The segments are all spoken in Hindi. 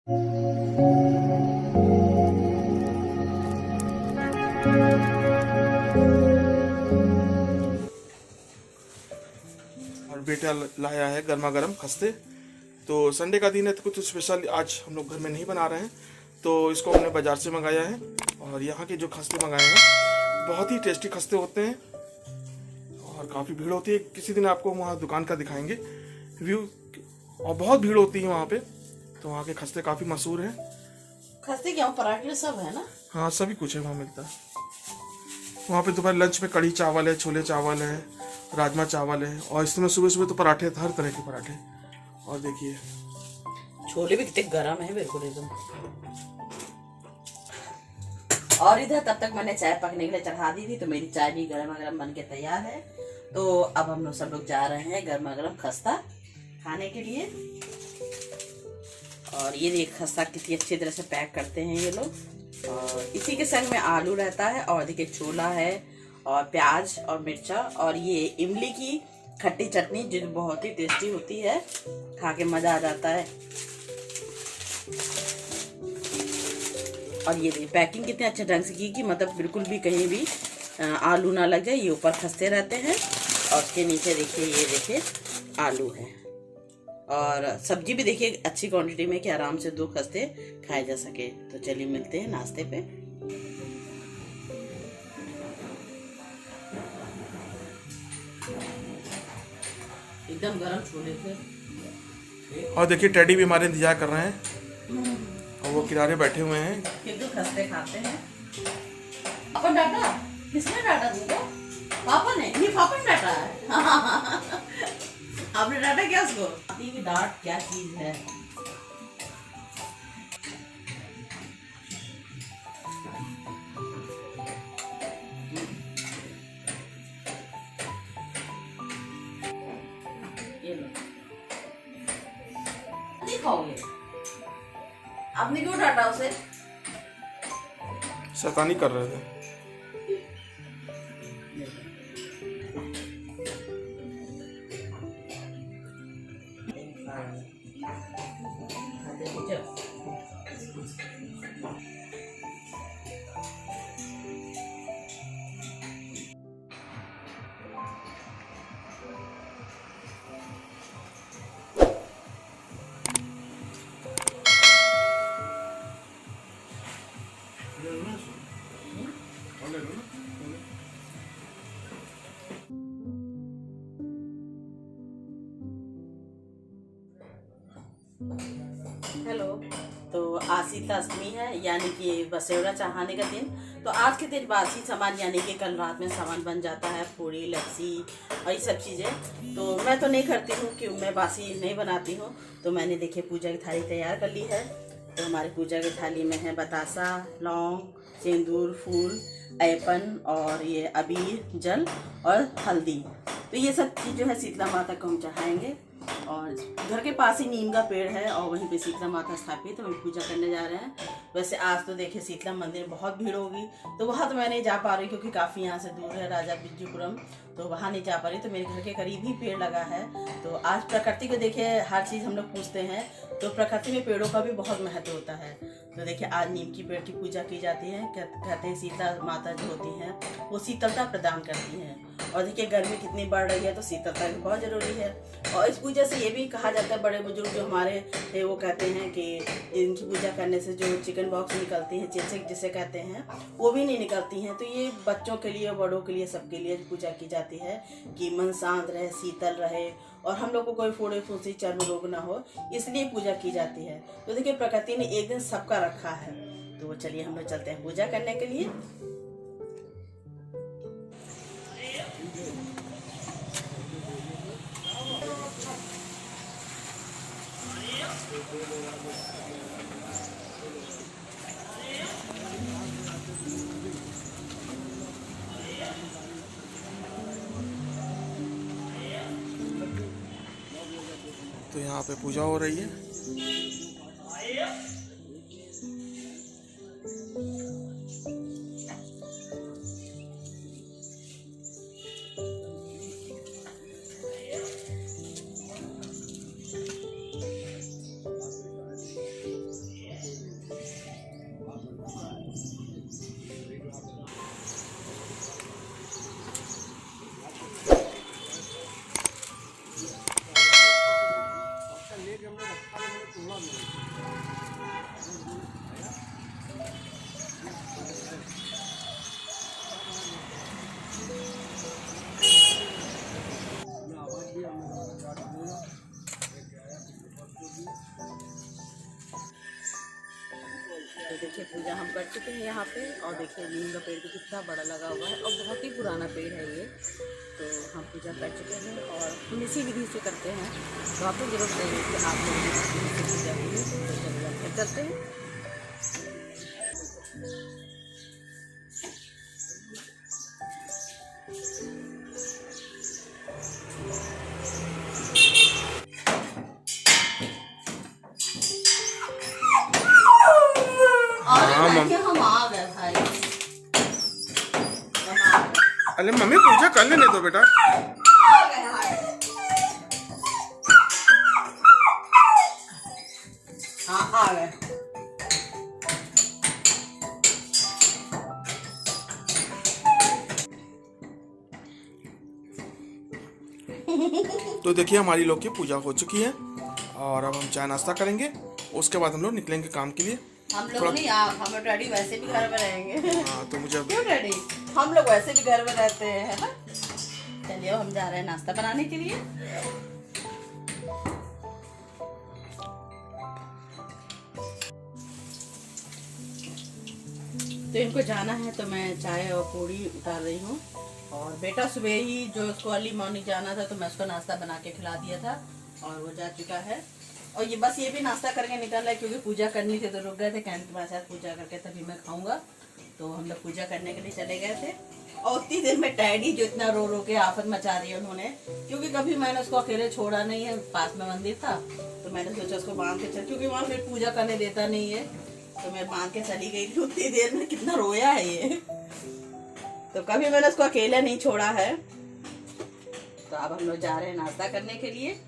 और बेटा लाया है गर्मा गर्म खस्ते। तो संडे का दिन है तो कुछ स्पेशल आज हम लोग घर में नहीं बना रहे हैं, तो इसको हमने बाज़ार से मंगाया है। और यहाँ के जो खस्ते मंगाए हैं बहुत ही टेस्टी खस्ते होते हैं और काफ़ी भीड़ होती है। किसी दिन आपको वहाँ दुकान का दिखाएंगे व्यू, और बहुत भीड़ होती है वहाँ पे। तो वहाँ के खस्ते काफ़ी मशहूर हैं। खस्ते क्या पराठे सब है ना? हाँ, सभी कुछ है वहाँ मिलता है। वहाँ पे दोपहर लंच में कढ़ी चावल है, छोले चावल है, राजमा चावल है, और इसमें सुबह सुबह तो पराठे, हर तरह के पराठे। और देखिए छोले भी कितने गरम है बिल्कुल एकदम। और इधर तब तक मैंने चाय पकने के लिए चढ़ा दी थी, तो मेरी चाय भी गर्मा गर्म बन के तैयार है। तो अब हम लोग सब लोग जा रहे हैं गर्मा गर्म खस्ता खाने के लिए। और ये देखिए खस्ता कितनी अच्छी तरह से पैक करते हैं ये लोग। और इसी के संग में आलू रहता है, और देखिए छोला है, और प्याज और मिर्चा, और ये इमली की खट्टी चटनी जो बहुत ही टेस्टी होती है, खा के मजा आ जाता है। और ये देखिए पैकिंग कितने अच्छे ढंग से की कि मतलब बिल्कुल भी कहीं भी आलू ना लग जाए। ये ऊपर खस्ते रहते हैं और उसके नीचे देखिए ये देखिए आलू है। और सब्जी भी देखिए अच्छी क्वांटिटी में कि आराम से 2 खस्ते खाए जा सके। तो चलिए मिलते हैं नाश्ते पे। एकदम गरम छोले थे। और देखिए टेडी भी हमारे इंतजार कर रहे हैं और वो किनारे बैठे हुए हैं। कितने खस्ते खाते हैं। पापा डाटा किसने डाटा तुमको? पापा ने? ये पापा ने डाटा है। आपने डाटा क्या उसको? कि डांट क्या चीज है। ये लो नहीं खाओगे? आपने क्यों डांटा उसे? शैतानी कर रहे थे। हेलो। तो आज शीतलाष्टमी है, यानी कि बसेवड़ा चढ़ाने का दिन। तो आज के दिन बासी सामान यानी कि कल रात में सामान बन जाता है, पूरी लस्सी और ये सब चीज़ें। तो मैं तो नहीं करती हूँ कि मैं बासी नहीं बनाती हूँ। तो मैंने देखिए पूजा की थाली तैयार कर ली है। तो हमारी पूजा की थाली में है बतासा, लौंग, सिंदूर, फूल, ऐपन और ये अबीर, जल और हल्दी। तो ये सब चीज़ जो है शीतला माता को हम चढ़ाएंगे। और घर के पास ही नीम का पेड़ है और वहीं पे शीतला माता स्थापित है, वहीं पूजा करने जा रहे हैं। वैसे आज तो देखिए शीतला मंदिर में बहुत भीड़ होगी, तो वहाँ तो मैं नहीं जा पा रही क्योंकि काफ़ी यहाँ से दूर है, राजा बिज्जूपुरम। तो वहाँ नहीं जा पा रही। तो मेरे घर के करीब ही पेड़ लगा है। तो आज प्रकृति को देखिए हर चीज़ हम लोग पूछते हैं, तो प्रकृति में पेड़ों का भी बहुत महत्व होता है। तो देखिए आज नीम की पेड़ की पूजा की जाती है। कहते हैं शीतला माता जो होती हैं वो शीतलता प्रदान करती हैं। और देखिए गर्मी कितनी बढ़ रही है, तो शीतलता भी बहुत जरूरी है। और इस पूजा से ये भी कहा जाता है, बड़े बुजुर्ग जो हमारे थे वो कहते हैं कि इनकी पूजा करने से जो चिकन बॉक्स निकलती हैं, चिंसे जिसे कहते हैं, वो भी नहीं निकलती हैं। तो ये बच्चों के लिए, बड़ों के लिए, सबके लिए पूजा की जाती है कि मन शांत रहे, शीतल रहे और हम लोग को कोई फोड़े फुंसी, चर्म रोग ना हो, इसलिए पूजा की जाती है। तो देखिए प्रकृति ने एक दिन सबका रखा है। तो चलिए हम लोग चलते हैं पूजा करने के लिए। तो यहाँ पे पूजा हो रही है। देखिए पूजा हम कर चुके हैं यहाँ पे। और देखिए नीम का पेड़ भी कितना बड़ा लगा हुआ है और बहुत ही पुराना पेड़ है ये। तो हम पूजा कर चुके हैं और हम इसी विधि से करते हैं। तो आपको जरूर बताइए कि आप लोग भी इसी विधि से पूजा करिए। तो चलिए हम फिर करते हैं। हम आ गए भाई, अरे मम्मी पूजा कर लेने दो बेटा। हाँ आ गए। तो देखिए हमारी लोग की पूजा हो चुकी है और अब हम चाय नाश्ता करेंगे। उसके बाद हम लोग निकलेंगे काम के लिए। हम लोग नहीं, आप हम लोग डैडी वैसे भी घर में रहेंगे। हाँ तो मुझे क्यों डैडी, हम लोग वैसे भी घर में रहते हैं, है ना। चलिए हम जा रहे हैं नाश्ता बनाने के लिए। तो इनको जाना है तो मैं चाय और पूरी उतार रही हूँ। और बेटा सुबह ही जो उसको अर्ली मॉर्निंग जाना था तो मैं उसको नाश्ता बना के खिला दिया था और वो जा चुका है। और ये बस ये भी नाश्ता करके निकल रहा है क्योंकि पूजा करनी थी तो रुक गए थे। कहने के बाद शायद पूजा करके तभी मैं खाऊंगा। तो हम लोग पूजा करने के लिए चले गए थे। और उतनी देर में डैडी जो इतना रो रो के आफत मचा दी है उन्होंने, क्योंकि कभी मैंने उसको अकेले छोड़ा नहीं है। पास में मंदिर था तो मैंने सोचा उसको बांध के चल, क्योंकि वहाँ फिर पूजा करने देता नहीं है। तो मैं बांध के चली गई थी। उतनी देर में कितना रोया है ये। तो कभी मैंने उसको अकेला नहीं छोड़ा है। तो अब हम लोग जा रहे हैं नाश्ता करने के लिए।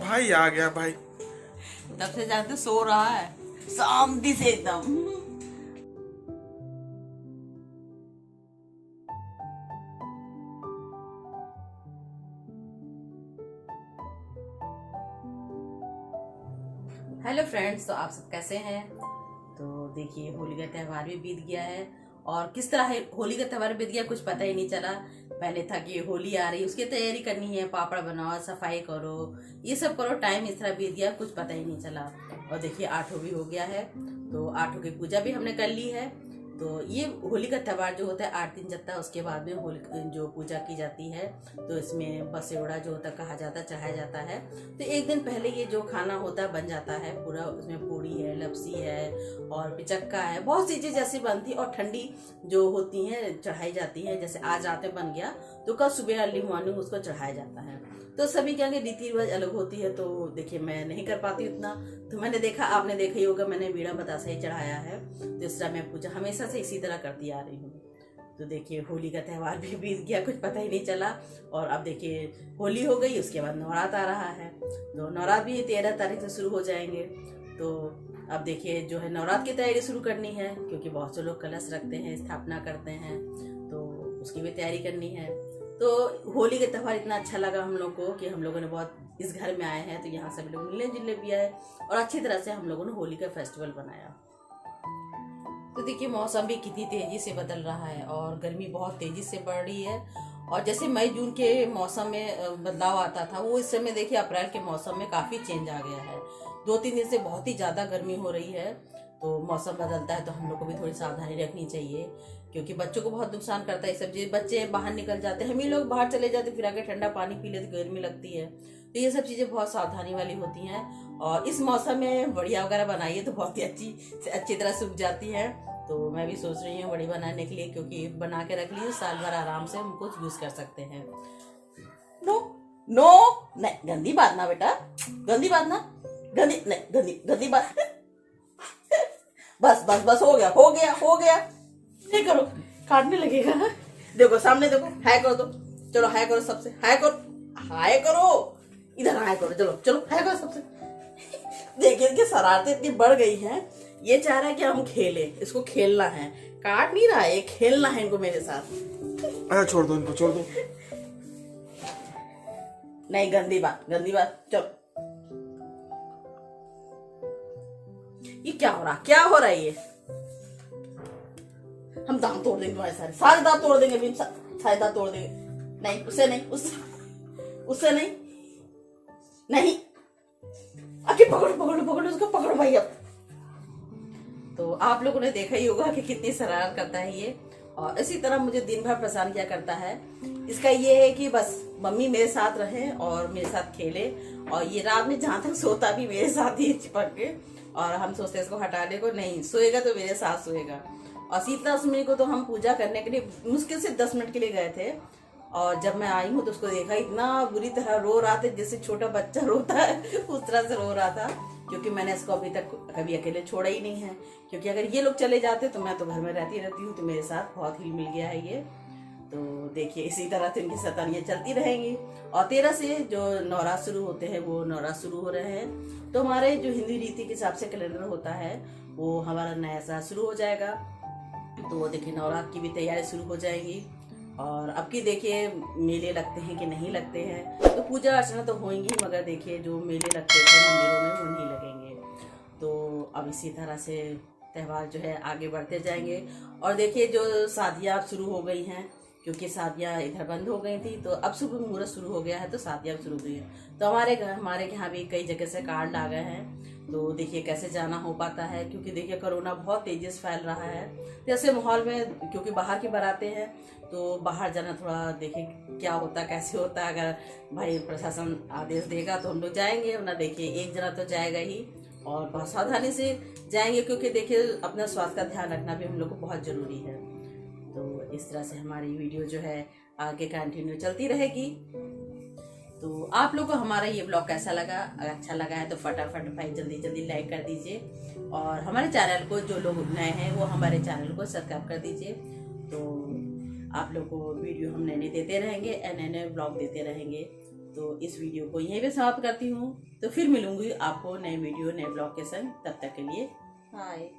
भाई आ गया भाई। तब से ज्यादा सो रहा है शांति से एकदम। हेलो फ्रेंड्स, तो आप सब कैसे हैं। तो देखिए होली का त्यौहार भी बीत गया है और किस तरह होली का त्यौहार बीत गया कुछ पता ही नहीं चला। पहले था कि होली आ रही, उसकी तैयारी करनी है, पापड़ बनाओ, सफाई करो, ये सब करो, टाइम इस तरह बीत गया कुछ पता ही नहीं चला। और देखिए 8 भी हो गया है। तो 8 की पूजा भी हमने कर ली है। तो ये होली का त्यौहार जो होता है 8 दिन चलता है। उसके बाद में होली जो पूजा की जाती है तो इसमें बसेवड़ा जो होता है कहा जाता है, चढ़ाया जाता है। तो एक दिन पहले ये जो खाना होता है बन जाता है पूरा। उसमें पूड़ी है, लपसी है और पिचक्का है, बहुत सी चीज़ ऐसी बनती है। और ठंडी जो होती है चढ़ाई जाती है। जैसे आज रात में बन गया तो कल सुबह अर्ली मॉर्निंग उसको चढ़ाया जाता है। तो सभी क्या रीति रिवाज अलग होती है। तो देखिए मैं नहीं कर पाती उतना। तो मैंने देखा, आपने देखा ही होगा, मैंने बीड़ा बतासा ही चढ़ाया है। तो इस तरह मैं पूजा हमेशा से इसी तरह करती आ रही हूँ। तो देखिए होली का त्यौहार भी बीत गया, कुछ पता ही नहीं चला। और अब देखिए होली हो गई, उसके बाद नवरात्र आ रहा है। तो नवरात्र भी 13 तारीख से शुरू हो जाएंगे। तो अब देखिए जो है नवरात्र की तैयारी शुरू करनी है, क्योंकि बहुत से लोग कलश रखते हैं, स्थापना करते हैं, तो उसकी भी तैयारी करनी है। तो होली का त्यौहार इतना अच्छा लगा हम लोग को कि हम लोगों ने बहुत, इस घर में आए हैं तो यहाँ सभी लोग मिले जुले भी आए और अच्छी तरह से हम लोगों ने होली का फेस्टिवल बनाया। तो देखिए मौसम भी कितनी तेजी से बदल रहा है और गर्मी बहुत तेजी से बढ़ रही है। और जैसे मई जून के मौसम में बदलाव आता था, वो इस समय देखिए अप्रैल के मौसम में काफ़ी चेंज आ गया है। 2-3 दिन से बहुत ही ज़्यादा गर्मी हो रही है। तो मौसम बदलता है तो हम लोग को भी थोड़ी सावधानी रखनी चाहिए, क्योंकि बच्चों को बहुत नुकसान करता है। सब चीज़, बच्चे बाहर निकल जाते हैं, हम ही लोग बाहर चले जाते फिर आके ठंडा पानी पी लेते, गर्मी लगती है। तो ये सब चीज़ें बहुत सावधानी वाली होती हैं। और इस मौसम में बढ़िया वगैरह बनाइए तो बहुत ही अच्छी तरह सूख जाती है। तो मैं भी सोच रही हूँ बड़ी बनाने के लिए, क्योंकि बना के रख ली साल भर आराम से हम कुछ यूज़ कर सकते हैं। लो नो नहीं, गंदी बात ना बेटा, गंदी बात ना, गंदी नहीं, गंदी बात। बस बस बस, हो गया हो गया हो गया। नहीं करो, काटने लगेगा। देखो सामने देखो, हाय करो तो, चलो हाय करो सबसे, हाय करो, हाय करो, इधर हाय करो, चलो चलो हाय करो सबसे। देखिए इनकी शरारतें इतनी बढ़ गई हैं, ये चाह रहा है कि हम खेलें, इसको खेलना है, काट नहीं रहा है, खेलना है इनको मेरे साथ। अरे छोड़ दो इनको, छोड़ दो। नहीं गंदी बात, गंदी बात, चलो। ये क्या हो रहा, क्या हो रहा है ये? हम दांत तोड़ देंगे तुम्हारे सारे, सारे दांत तोड़ देंगे भीम, सारे दांत तोड़ देंगे। नहीं उससे नहीं, उससे नहीं, नहीं। आके पकड़ो पकड़ो पकड़ो उसको, पकड़ो भाई अब। तो आप लोगों ने देखा ही होगा कि कितनी शरारत करता है ये, और इसी तरह मुझे दिन भर परेशान किया करता है। इसका ये है कि बस मम्मी मेरे साथ रहे और मेरे साथ खेले, और ये रात में जहां तक सोता भी मेरे साथ ही चिपक के, और हम सोचते हैं इसको हटाने को, नहीं सोएगा तो मेरे साथ सोएगा। और शीतलाष्टमी को तो हम पूजा करने के लिए मुश्किल से 10 मिनट के लिए गए थे, और जब मैं आई हूँ तो उसको देखा इतना बुरी तरह रो रहा था, जैसे छोटा बच्चा रोता है उस तरह से रो रहा था, क्योंकि मैंने इसको अभी तक कभी अकेले छोड़ा ही नहीं है। क्योंकि अगर ये लोग चले जाते तो मैं तो घर में रहती हूँ, तो मेरे साथ बहुत हिल मिल गया है ये। तो देखिए इसी तरह से इनकी शैतानियाँ चलती रहेंगी। और 13 से जो नवरात्र शुरू होते हैं वो नवरात्र शुरू हो रहे हैं, तो हमारे जो हिंदी रीति के हिसाब से कैलेंडर होता है वो हमारा नया साल शुरू हो जाएगा। तो वो देखिए नवरात्र की भी तैयारी शुरू हो जाएगी। और अब की देखिए मेले लगते हैं कि नहीं लगते हैं, तो पूजा अर्चना तो होंगी, मगर देखिए जो मेले लगते थे मंदिरों में वो नहीं लगेंगे। तो अब इसी तरह से त्यौहार जो है आगे बढ़ते जाएंगे। और देखिए जो शादियाँ अब शुरू हो गई हैं, क्योंकि शादियाँ इधर बंद हो गई थी, तो अब शुभ मुहूर्त शुरू हो गया है, तो शादियाँ शुरू हुई हैं। तो हमारे यहाँ भी कई जगह से कार्ड आ गए हैं, तो देखिए कैसे जाना हो पाता है, क्योंकि देखिए कोरोना बहुत तेजी से फैल रहा है। जैसे माहौल में, क्योंकि बाहर की बारातें हैं, तो बाहर जाना थोड़ा देखिए क्या होता कैसे होता है। अगर भाई प्रशासन आदेश देगा तो हम लोग जाएंगे, वरना देखिए एक जना तो जाएगा ही, और बहुत सावधानी से जाएंगे, क्योंकि देखिए अपना स्वास्थ्य का ध्यान रखना भी हम लोग को बहुत ज़रूरी है। तो इस तरह से हमारी वीडियो जो है आगे कंटिन्यू चलती रहेगी। तो आप लोग को हमारा ये ब्लॉग कैसा लगा? अगर अच्छा लगा है तो फटाफट भाई जल्दी जल्दी लाइक कर दीजिए, और हमारे चैनल को जो लोग नए हैं वो हमारे चैनल को सब्सक्राइब कर दीजिए। तो आप लोग को वीडियो हम नए देते रहेंगे, नए नए ब्लॉग देते रहेंगे। तो इस वीडियो को यहीं पे समाप्त करती हूँ, तो फिर मिलूंगी आपको नए वीडियो नए ब्लॉग के संग। तब तक के लिए बाय।